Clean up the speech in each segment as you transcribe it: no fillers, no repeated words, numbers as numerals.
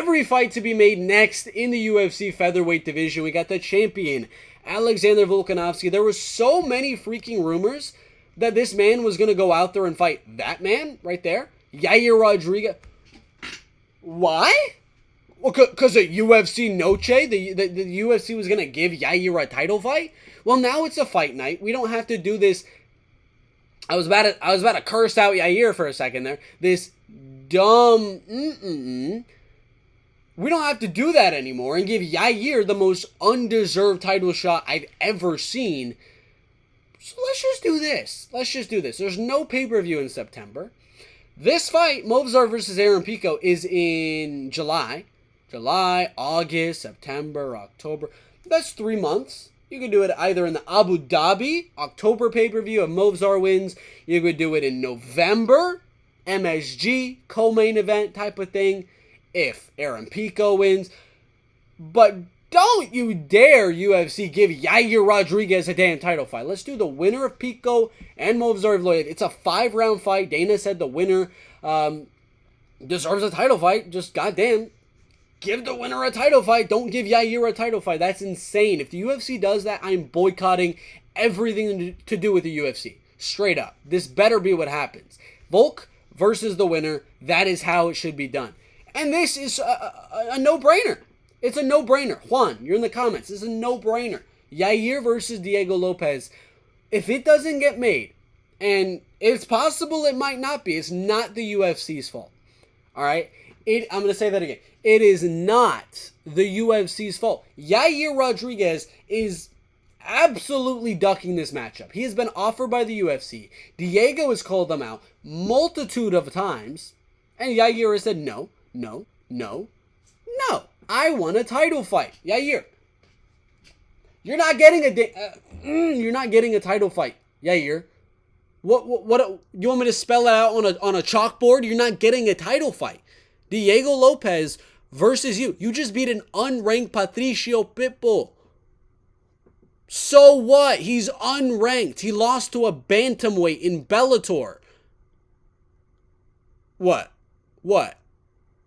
every fight to be made next in the UFC featherweight division. We got the champion, Alexander Volkanovski. There were so many freaking rumors that this man was going to go out there and fight that man right there, Yair Rodriguez. Why? Well, because of UFC Noche, the UFC was going to give Yair a title fight? Well, now it's a fight night. We don't have to do this. I was about to curse out Yair for a second there. This dumb We don't have to do that anymore and give Yair the most undeserved title shot I've ever seen. So let's just do this. There's no pay-per-view in September. This fight, Movsar versus Aaron Pico, is in July. July, August, September, October. That's 3 months. You could do it either in the Abu Dhabi October pay-per-view if Movsar wins. You could do it in November, MSG, co-main event type of thing, if Aaron Pico wins. But don't you dare, UFC, give Yair Rodriguez a damn title fight. Let's do the winner of Pico and Movsar Evloev. It's a 5-round fight. Dana said the winner deserves a title fight. Just goddamn, give the winner a title fight. Don't give Yair a title fight. That's insane. If the UFC does that, I'm boycotting everything to do with the UFC. Straight up. This better be what happens. Volk versus the winner. That is how it should be done. And this is a no-brainer. It's a no-brainer. Juan, you're in the comments. This is a no-brainer. Yair versus Diego Lopez. If it doesn't get made, and it's possible it might not be, it's not the UFC's fault. All right? I'm going to say that again. It is not the UFC's fault. Yair Rodriguez is absolutely ducking this matchup. He has been offered by the UFC. Diego has called them out multitude of times. And Yair has said, no. I want a title fight. Yair, you're not getting a title fight. Yair, what you want me to spell it out on a chalkboard? You're not getting a title fight. Diego Lopez versus you. You just beat an unranked Patricio Pitbull. So what? He's unranked. He lost to a bantamweight in Bellator. What?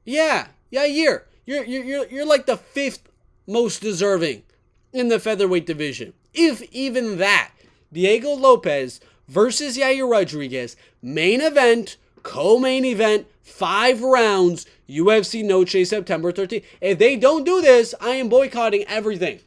Yeah, Yair. You're like the 5th most deserving in the featherweight division. If even that. Diego Lopez versus Yair Rodriguez. Main event, co-main event, 5 rounds, UFC Noche, September 13th. If they don't do this, I am boycotting everything.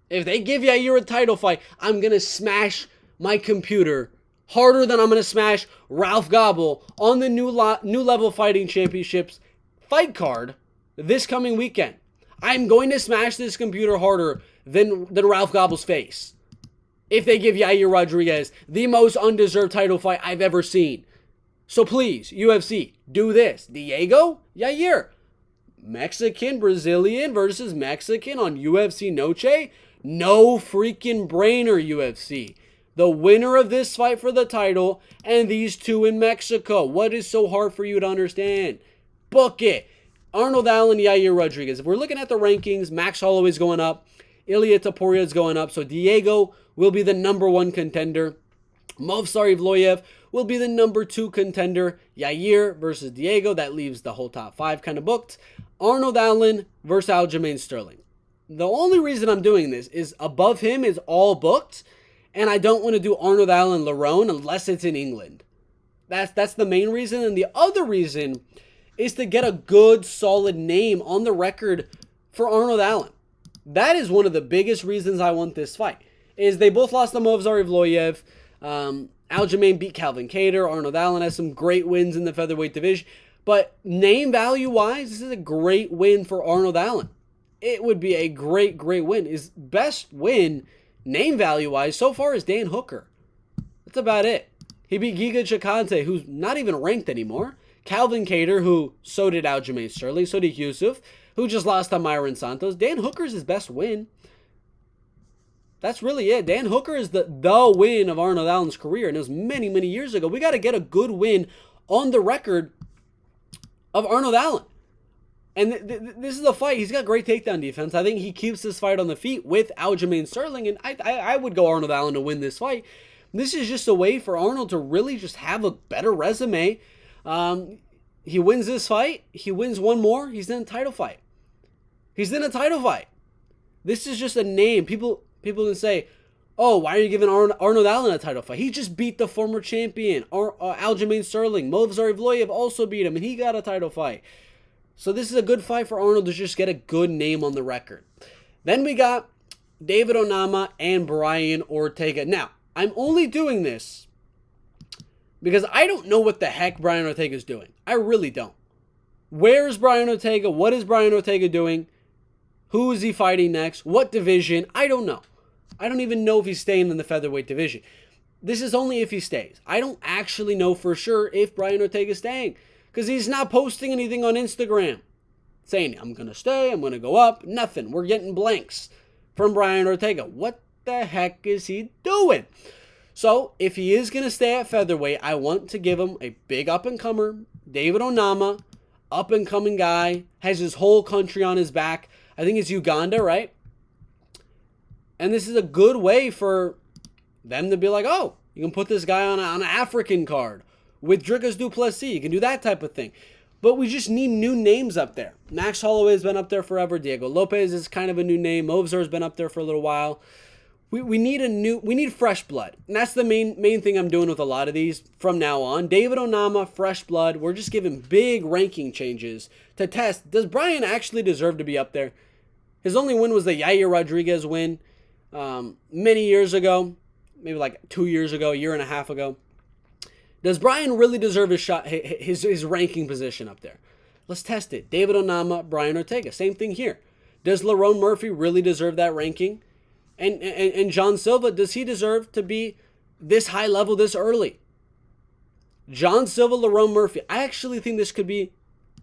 If they give Yair a title fight, I'm going to smash my computer harder than I'm going to smash Ralph Gobble on the new level fighting championships fight card this coming weekend. I'm going to smash this computer harder than Ralph Gobble's face if they give Yair Rodriguez the most undeserved title fight I've ever seen. So please, UFC, do this. Diego, Yair. Mexican, Brazilian versus Mexican on UFC Noche. No freaking brainer, UFC. The winner of this fight for the title and these two in Mexico. What is so hard for you to understand? Book it. Arnold Allen, Yair Rodriguez. If we're looking at the rankings, Max Holloway's going up. Ilia Toporia's going up. So Diego will be the number 1 contender. Movsar Evloev will be the number 2 contender. Yair versus Diego. That leaves the whole top 5 kind of booked. Arnold Allen versus Aljamain Sterling. The only reason I'm doing this is above him is all booked. And I don't want to do Arnold Allen Lerone unless it's in England. That's the main reason. And the other reason is to get a good, solid name on the record for Arnold Allen. That is one of the biggest reasons I want this fight. Is they both lost to Movsar Evloev. Aljamain beat Calvin Kattar. Arnold Allen has some great wins in the featherweight division. But name value-wise, this is a great win for Arnold Allen. It would be a great, great win. His best win, name value-wise, so far is Dan Hooker. That's about it. He beat Giga Chikante, who's not even ranked anymore. Calvin Kattar, who so did Aljamain Sterling, so did Yusuf, who just lost to Myron Santos. Dan Hooker's his best win. That's really it. Dan Hooker is the win of Arnold Allen's career, and it was many, many years ago. We got to get a good win on the record of Arnold Allen. And this is a fight. He's got great takedown defense. I think he keeps this fight on the feet with Aljamain Sterling, and I would go Arnold Allen to win this fight. This is just a way for Arnold to really just have a better resume. he wins this fight, he wins one more, he's in a title fight. He's in a title fight. This is just a name. People can say, oh, why are you giving Arnold Allen a title fight? He just beat the former champion, Aljamain Sterling. Movsar Evloev also beat him, and he got a title fight. So this is a good fight for Arnold to just get a good name on the record. Then we got David Onama and Brian Ortega. Now, I'm only doing this because I don't know what the heck Brian Ortega is doing. I really don't. Where is Brian Ortega? What is Brian Ortega doing? Who is he fighting next? What division? I don't know. I don't even know if he's staying in the featherweight division. This is only if he stays. I don't actually know for sure if Brian Ortega is staying because he's not posting anything on Instagram saying, I'm going to stay, I'm going to go up. Nothing. We're getting blanks from Brian Ortega. What the heck is he doing? So if he is going to stay at featherweight, I want to give him a big up-and-comer, David Onama, up-and-coming guy, has his whole country on his back. I think it's Uganda, right? And this is a good way for them to be like, oh, you can put this guy on an African card with Dricus du Plessis. You can do that type of thing. But we just need new names up there. Max Holloway has been up there forever. Diego Lopez is kind of a new name. Movsar has been up there for a little while. We need fresh blood. And that's the main thing I'm doing with a lot of these from now on. David Onama, fresh blood. We're just giving big ranking changes to test. Does Brian actually deserve to be up there? His only win was the Yair Rodriguez win many years ago, maybe like 2 years ago, a year and a half ago. Does Brian really deserve his shot, his ranking position up there? Let's test it. David Onama, Brian Ortega. Same thing here. Does Lerone Murphy really deserve that ranking? And John Silva, does he deserve to be this high level this early? John Silva, Lerone Murphy. I actually think this could be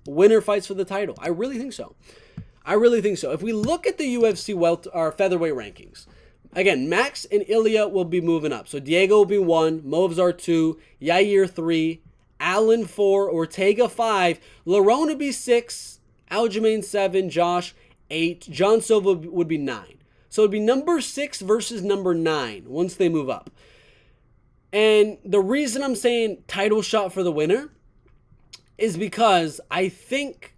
winner fights for the title. I really think so. If we look at the UFC featherweight rankings, again, Max and Ilya will be moving up. So Diego will be 1, Movsar 2, Yair 3, Allen 4, Ortega 5, Lerone would be 6, Aljamain 7, Josh 8, John Silva would be 9. So it'd be number 6 versus number 9 once they move up. And the reason I'm saying title shot for the winner is because I think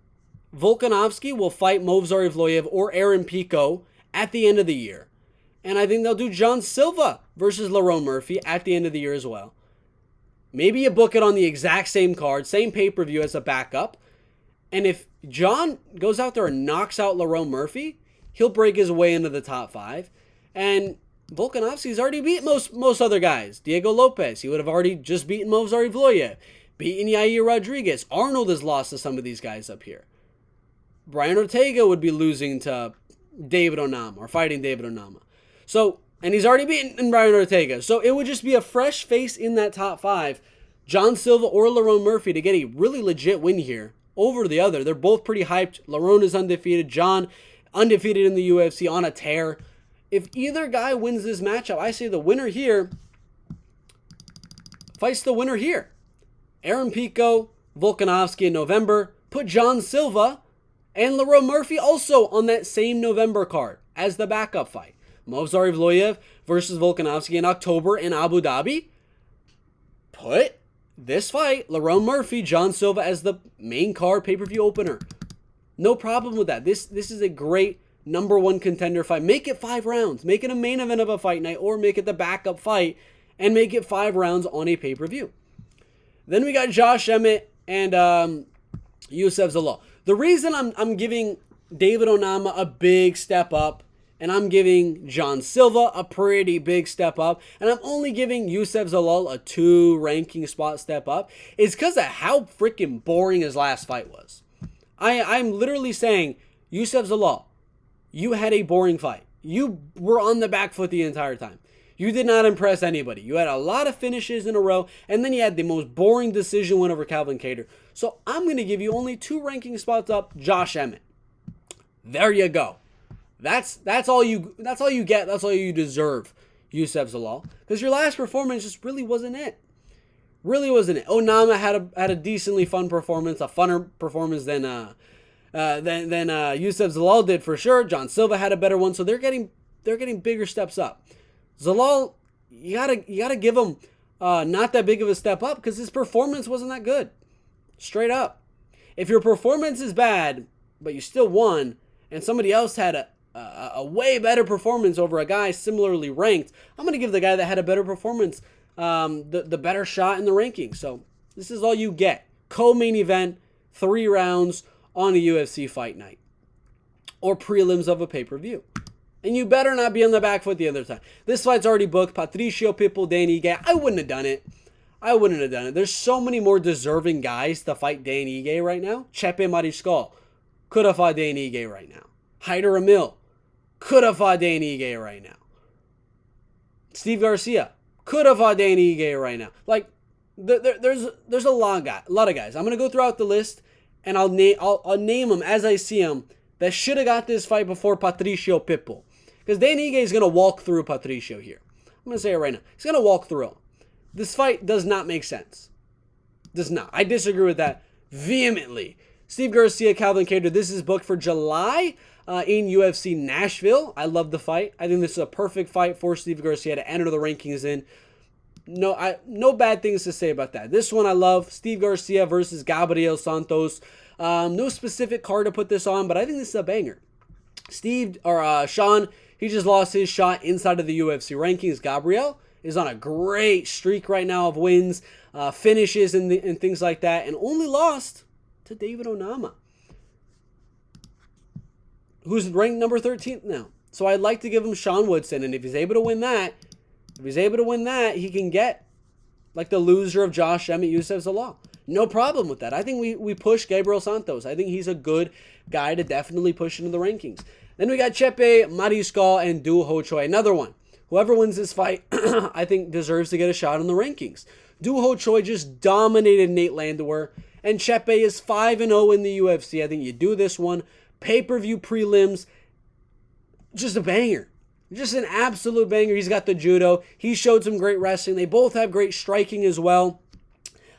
Volkanovski will fight Movsar Evloev or Aaron Pico at the end of the year. And I think they'll do John Silva versus Lerone Murphy at the end of the year as well. Maybe you book it on the exact same card, same pay-per-view as a backup. And if John goes out there and knocks out Lerone Murphy, he'll break his way into the top 5. And Volkanovski's already beat most other guys. Diego Lopez, he would have already just beaten Movsar Evloev, beaten Yair Rodriguez. Arnold has lost to some of these guys up here. Brian Ortega would be losing to David Onama or fighting David Onama. So, and he's already beaten Brian Ortega. So it would just be a fresh face in that top 5. John Silva or Lerone Murphy to get a really legit win here over the other. They're both pretty hyped. Lerone is undefeated. John undefeated in the UFC on a tear. If either guy wins this matchup, I say the winner here fights the winner here. Aaron Pico, Volkanovski in November. Put John Silva and Lerone Murphy also on that same November card as the backup fight. Movsar Evloev versus Volkanovski in October in Abu Dhabi. Put this fight, Lerone Murphy, John Silva as the main card pay-per-view opener. No problem with that. This is a great number 1 contender fight. Make it 5 rounds. Make it a main event of a fight night or make it the backup fight and make it 5 rounds on a pay-per-view. Then we got Josh Emmett and Youssef Zalal. The reason I'm giving David Onama a big step up and I'm giving John Silva a pretty big step up, and I'm only giving Youssef Zalal a 2 ranking spot step up, is because of how freaking boring his last fight was. I'm literally saying, Youssef Zalal, you had a boring fight. You were on the back foot the entire time. You did not impress anybody. You had a lot of finishes in a row, and then you had the most boring decision win over Calvin Kattar. So I'm going to give you only 2 ranking spots up, Josh Emmett. There you go. That's all you get. That's all you deserve, Youssef Zalal. Because your last performance just really wasn't it. Really wasn't it. Onama had a decently fun performance, a funner performance than Youssef Zalal did for sure. John Silva had a better one, so they're getting bigger steps up. Zalal, you gotta give him not that big of a step up because his performance wasn't that good. Straight up. If your performance is bad, but you still won, and somebody else had a way better performance over a guy similarly ranked, I'm going to give the guy that had a better performance the better shot in the rankings. So this is all you get. Co-main event, 3 rounds on a UFC fight night. Or prelims of a pay-per-view. And you better not be on the back foot the other time. This fight's already booked. Patricio Pitbull, Dan Ige. I wouldn't have done it. There's so many more deserving guys to fight Dan Ige right now. Chepe Mariscal could have fought Dan Ige right now. Haider Emil could have fought Dan Ige right now. Steve Garcia could have fought Dan Ige right now. Like, there's a lot of guys. I'm gonna go throughout the list, and I'll name them as I see them that should have got this fight before Patricio Pitbull. Because Dan Ige is going to walk through Patricio here. I'm going to say it right now. He's going to walk through him. This fight does not make sense. Does not. I disagree with that vehemently. Steve Garcia, Calvin Kattar. This is booked for July in UFC Nashville. I love the fight. I think this is a perfect fight for Steve Garcia to enter the rankings in. No bad things to say about that. This one I love. Steve Garcia versus Gabriel Santos. No specific card to put this on, but I think this is a banger. Sean, he just lost his shot inside of the UFC rankings. Gabriel is on a great streak right now of wins, finishes, and things like that, and only lost to David Onama, who's ranked number 13th now. So I'd like to give him Sean Woodson, and if he's able to win that, he can get like the loser of Josh Emmett, Youssef Zalal. No problem with that. I think we push Gabriel Santos. I think he's a good guy to definitely push into the rankings. Then we got Chepe Mariscal and Du Ho Choi. Another one. Whoever wins this fight, I think deserves to get a shot in the rankings. Du Ho Choi just dominated Nate Landwehr, and Chepe is 5-0 in the UFC. I think you do this one. Pay-per-view prelims, just a banger. Just an absolute banger. He's got the judo. He showed some great wrestling. They both have great striking as well.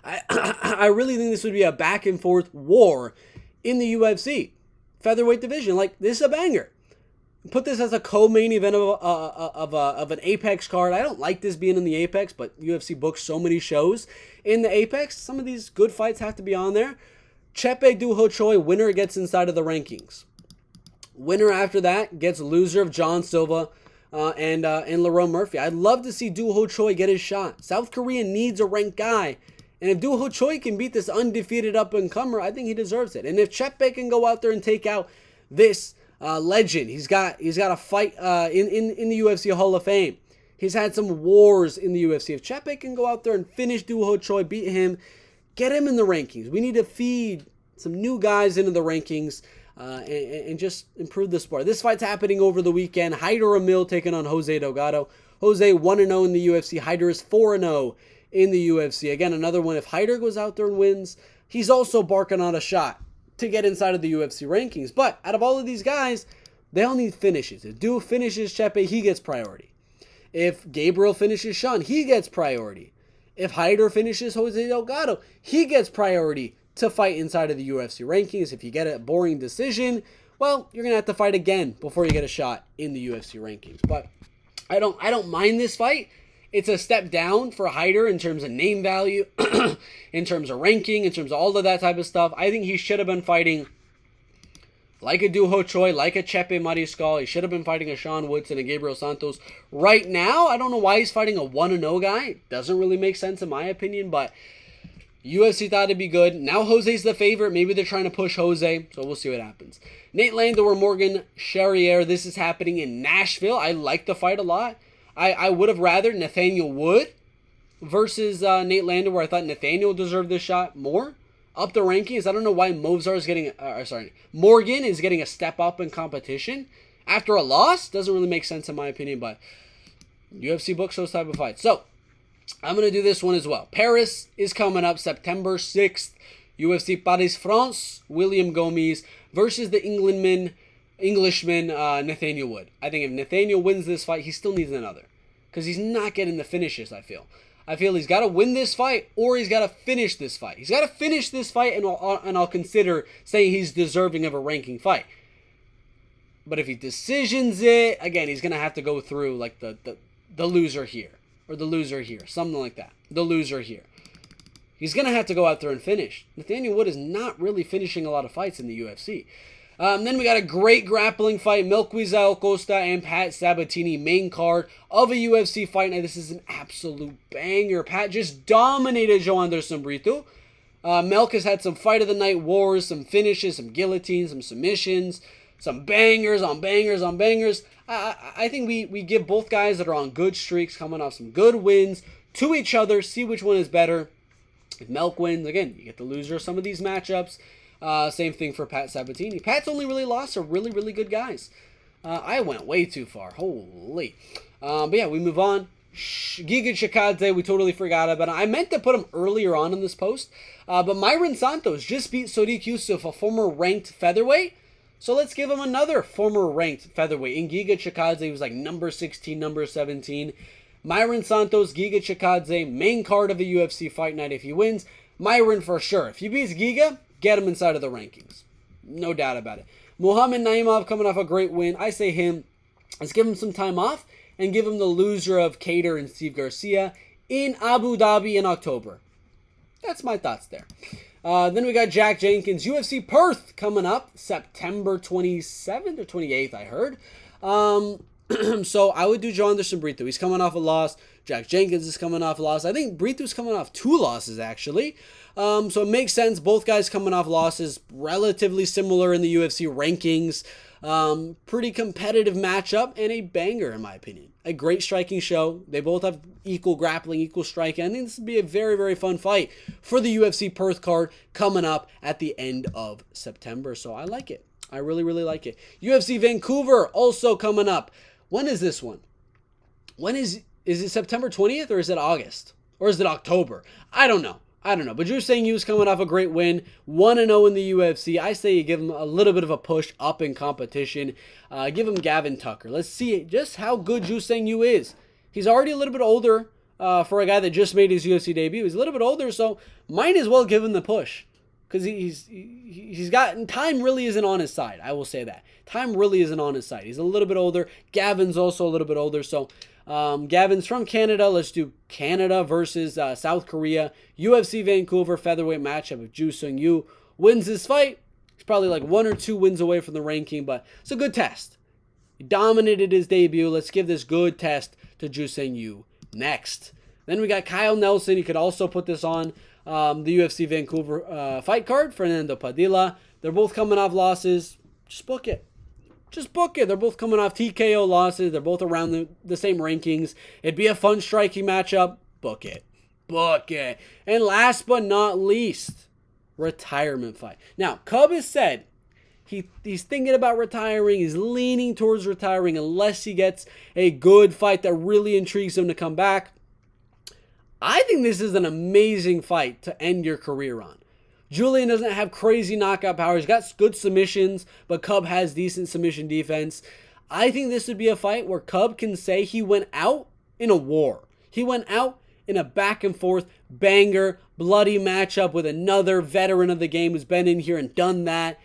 I really think this would be a back and forth war in the UFC featherweight division. Like, this is a banger. Put this as a co-main event of an Apex card. I don't like this being in the Apex, but UFC books so many shows in the Apex. Some of these good fights have to be on there. Chepe Du Ho Choi, winner gets inside of the rankings. Winner after that gets loser of John Silva and Lerone Murphy. I'd love to see Du Ho Choi get his shot. South Korea needs a ranked guy. And if Du Ho Choi can beat this undefeated up-and-comer, I think he deserves it. And if Chepe can go out there and take out this legend, he's got a fight in the UFC Hall of Fame. He's had some wars in the UFC. If Chepe can go out there and finish Du Ho Choi, beat him, get him in the rankings. We need to feed some new guys into the rankings and just improve the sport. This fight's happening over the weekend. Haider Emil taking on Jose Delgado. Jose 1-0 in the UFC. Haider is 4-0 in the UFC. Again, another one. If Haider goes out there and wins, he's also barking on a shot to get inside of the UFC rankings. But out of all of these guys, they all need finishes. If Du finishes Chepe, he gets priority. If Gabriel finishes Sean, he gets priority. If Haider finishes Jose Delgado, he gets priority to fight inside of the UFC rankings. If you get a boring decision, well, you're going to have to fight again before you get a shot in the UFC rankings. But I don't mind this fight. It's a step down for Haider in terms of name value, in terms of ranking, in terms of all of that type of stuff. I think he should have been fighting like a Du Ho Choi, like a Chepe Mariscal. He should have been fighting a Sean Woodson and Gabriel Santos. Right now, I don't know why he's fighting a 1-0 guy. It doesn't really make sense in my opinion, but UFC thought it'd be good. Now Jose's the favorite. Maybe they're trying to push Jose, so we'll see what happens. Nate Landwehr, Morgan Charrier. This is happening in Nashville. I like the fight a lot. I would have rather Nathaniel Wood versus Nate Landwehr. I thought Nathaniel deserved this shot more. Up the rankings. I don't know why Morgan is getting a step up in competition after a loss. Doesn't really make sense in my opinion, but UFC books those type of fights. So I'm going to do this one as well. Paris is coming up September 6th. UFC Paris, France. William Gomes versus the Englishman Nathaniel Wood. I think if Nathaniel wins this fight, he still needs another. Because he's not getting the finishes, I feel. He's got to win this fight or he's got to finish this fight. He's got to finish this fight and I'll consider saying he's deserving of a ranking fight. But if he decisions it, again, he's going to have to go through like the loser here. Or the loser here. Something like that. The loser here. He's going to have to go out there and finish. Nathaniel Wood is not really finishing a lot of fights in the UFC. Then we got a great grappling fight. Melquizael Costa and Pat Sabatini, main card of a UFC fight night. This is an absolute banger. Pat just dominated João Anderson Brito. Melk has had some fight of the night wars, some finishes, some guillotines, some submissions, some bangers on bangers on bangers. I think we give both guys that are on good streaks, coming off some good wins, to each other, see which one is better. If Melk wins, again, you get the loser of some of these matchups. Same thing for Pat Sabatini. Pat's only really lost to really, really good guys. I went way too far. Holy. But yeah, we move on. Giga Chikadze, we totally forgot about it. I meant to put him earlier on in this post. But Myron Santos just beat Sodiq Yusuff, a former ranked featherweight. So let's give him another former ranked featherweight. In Giga Chikadze, he was like number 16, number 17. Myron Santos, Giga Chikadze, main card of the UFC fight night if he wins. Myron for sure. If he beats Giga, get him inside of the rankings. No doubt about it. Muhammad Naimov coming off a great win. I say him. Let's give him some time off and give him the loser of Cater and Steve Garcia in Abu Dhabi in October. That's my thoughts there. Then we got Jack Jenkins, UFC Perth coming up September 27th or 28th, I heard. So I would do João Anderson Brito. He's coming off a loss. Jack Jenkins is coming off a loss. I think Brito's coming off 2 losses, actually. So it makes sense. Both guys coming off losses, relatively similar in the UFC rankings. Pretty competitive matchup and a banger, in my opinion. A great striking show. They both have equal grappling, equal striking. I think this would be a very, very fun fight for the UFC Perth card coming up at the end of September. So I like it. I really, really like it. UFC Vancouver also coming up. When is this one? When is it September 20th or is it August? Or is it October? I don't know. But you're saying he was coming off a great win, 1-0 in the UFC. I say you give him a little bit of a push up in competition. Give him Gavin Tucker. Let's see just how good Ju Sang Yu is. He's already a little bit older for a guy that just made his UFC debut. He's a little bit older, so might as well give him the push. Because he's got, time really isn't on his side. I will say that. Time really isn't on his side. He's a little bit older. Gavin's also a little bit older. So Gavin's from Canada. Let's do Canada versus South Korea. UFC Vancouver featherweight matchup. If Ju Sang Yu wins this fight, he's probably like 1 or 2 wins away from the ranking. But it's a good test. He dominated his debut. Let's give this good test to Ju Sang Yu next. Then we got Kyle Nelson. You could also put this on the UFC Vancouver fight card. Fernando Padilla. They're both coming off losses. Just book it. They're both coming off TKO losses. They're both around the same rankings. It'd be a fun striking matchup. Book it. And last but not least, retirement fight. Now, Cub has said he's thinking about retiring. He's leaning towards retiring unless he gets a good fight that really intrigues him to come back. I think this is an amazing fight to end your career on. Julian doesn't have crazy knockout power. He's got good submissions, but Cub has decent submission defense. I think this would be a fight where Cub can say he went out in a war. He went out in a back and forth, banger, bloody matchup with another veteran of the game who's been in here and done that.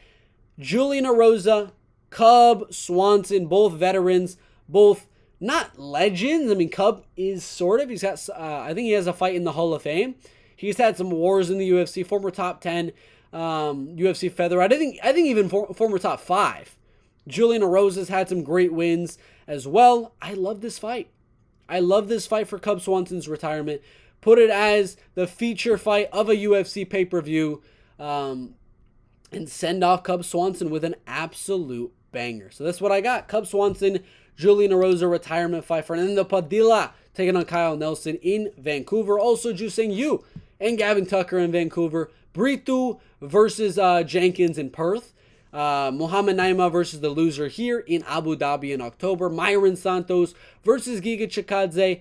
Julian Erosa, Cub, Swanson, both veterans, both not legends. I mean, Cub is sort of. He's got, I think he has a fight in the Hall of Fame. He's had some wars in the UFC, former top 10 UFC featherweight. I think even former top 5. Julian Erosa's had some great wins as well. I love this fight. I love this fight for Cub Swanson's retirement. Put it as the feature fight of a UFC pay-per-view and send off Cub Swanson with an absolute banger. So that's what I got. Cub Swanson, Julian Erosa retirement fight. Fernando Padilla taking on Kyle Nelson in Vancouver. Also, Ju Sang Yu and Gavin Tucker in Vancouver. Brito versus Jenkins in Perth. Muhammad Naima versus the loser here in Abu Dhabi in October. Myron Santos versus Giga Chikadze.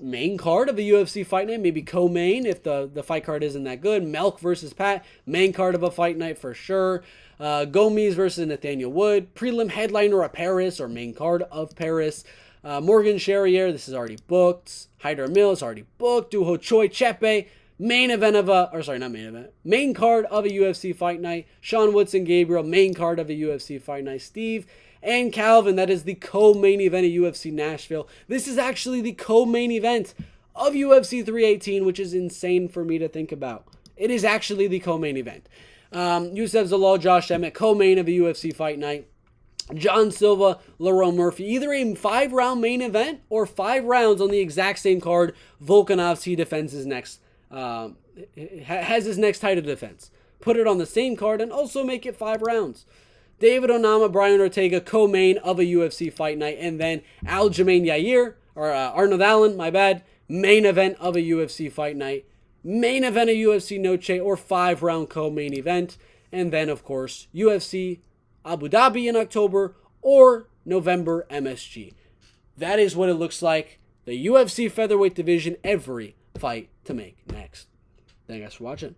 Main card of the UFC fight night. Maybe co-main if the fight card isn't that good. Melk versus Pat. Main card of a fight night for sure. Gomes versus Nathaniel Wood. Prelim headliner of Paris or main card of Paris. Morgan Charrier, this is already booked. Hyder Mills, already booked. Duho Choi Chepe, main card of a UFC fight night. Sean Woodson Gabriel, main card of a UFC fight night. Steve and Calvin, that is the co-main event of UFC Nashville. This is actually the co-main event of UFC 318, which is insane for me to think about. It is actually the co-main event. Youssef Zalal, Josh Emmett, co-main of a UFC fight night. John Silva, Lerone Murphy, either a 5-round main event or 5 rounds on the exact same card. Volkanovski defends his next, has his next title defense. Put it on the same card and also make it 5 rounds. David Onama, Brian Ortega, co-main of a UFC fight night, and then Aljamain Yair, or Arnold Allen, my bad, main event of a UFC fight night. Main event of UFC Noche, or 5-round co-main event, and then of course UFC Abu Dhabi in October, or November MSG. That is what it looks like. The UFC featherweight division, every fight to make next. Thank you guys for watching.